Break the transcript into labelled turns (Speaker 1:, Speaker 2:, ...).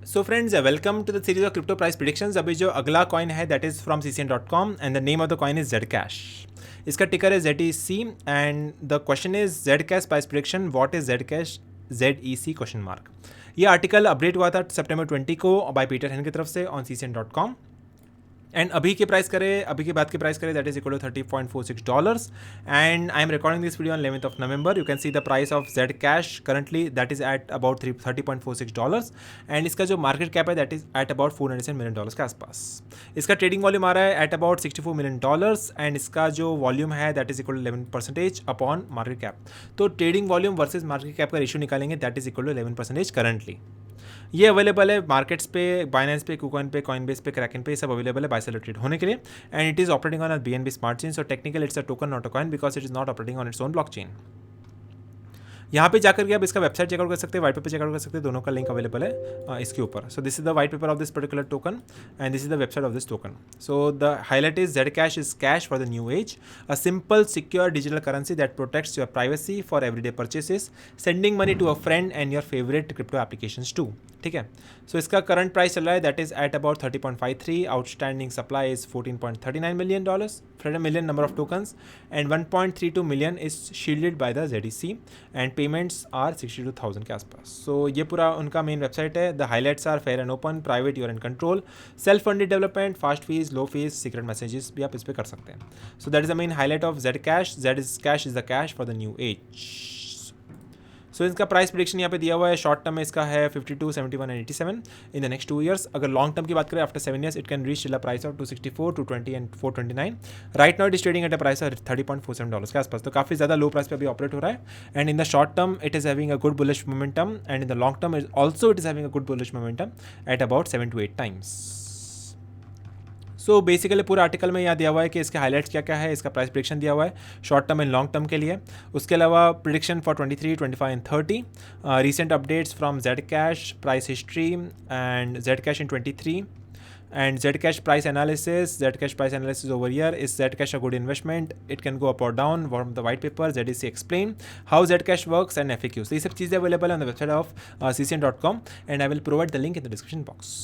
Speaker 1: So friends, welcome to the series of crypto price predictions. अभी जो अगला coin है that is from CCN.com and the name of the coin is Zcash. इसका ticker है ZEC and the question is Zcash price prediction, what is Zcash ZEC question mark. ये article update हुआ था September 20 को by Peter हेन की तरफ से ऑन CCN.com। एंड अभी की प्राइस करें, अभी के बाद की प्राइस करें that is equal to $30.46 and I am recording this video on 11th of November। You can see the price of Zcash currently that is at about $30.46 and इसका जो मार्केट कैप है that is at about $400 million के आसपास। इसका trading volume आ रहा है at about $64 million and इसका जो वॉल्यूम है that is equal to 11% upon market cap. तो trading volume versus market cap का रेशियो निकालेंगे that is equal to 11% currently. ये अवेलेबल है मार्केट्स पे, बाइनेंस पे, कुकॉइन पे, कॉइनबेस पे, क्रैकन पे, सब अवेलेबल है बाय सेल ट्रेड होने के लिए। And it is operating on a BNB smart chain, so technical it's a token not a coin because it is not operating on its own blockchain. यहाँ पे जाकर के आप इसका वेबसाइट चेकआउट कर सकते हैं, व्हाइट पेपर चेकआउट कर सकते हैं, दोनों का लिंक अवेलेबल है इसके ऊपर। So this is the white paper of this particular token and this is the website of this token. So the highlight is Zcash is cash for the new age, a simple secure digital currency that protects your privacy for everyday purchases, sending money to a friend and your favourite crypto applications too. ठीक है, सो इसका current price चल रहा है that is at about 30.53, outstanding supply is $14.39 million number of tokens and 1.32 million is shielded by the ZEC and payments are 62,000 के आसपास। सो ये पूरा उनका मेन वेबसाइट है। The highlights are fair and open, private, your end control, self funded development, fast fees, low fees, secret messages भी आप इस पर कर सकते हैं। So that is the main highlight of Zcash. Z is cash is the cash for the new age. So इसका price prediction यहाँ पे दिया हुआ है। शॉर्ट टर्म में इसका है 52, 71 and 87 in the next 2 years। अगर लॉन्ग टर्म की बात करें after 7 years it can reach the price of 264, 220 and 429। Right now it is trading at a price of $30.47 के आसपास, तो काफ़ी ज़्यादा लो प्राइस पे अभी ऑपरेट हो रहा है। And in the short term it is having a good bullish momentum and in the long term also it is having a good bullish momentum at about 7 to 8 times। So basically पूरा article में यहाँ दिया हुआ है कि इसके highlights क्या क्या है, इसका प्राइस प्रिडिक्शन दिया हुआ है short term and long term के लिए। उसके अलावा prediction for 23, 25 and 30, recent updates from Z cash, price history and Z cash in 23 and Zcash price analysis. Zcash price analysis over here. Is Zcash a good investment? It can go up or down from the white paper. ZEC explain how Zcash works and FAQs. ये सब चीज़ें available on the website of CCN.com and I will provide the link in the description box.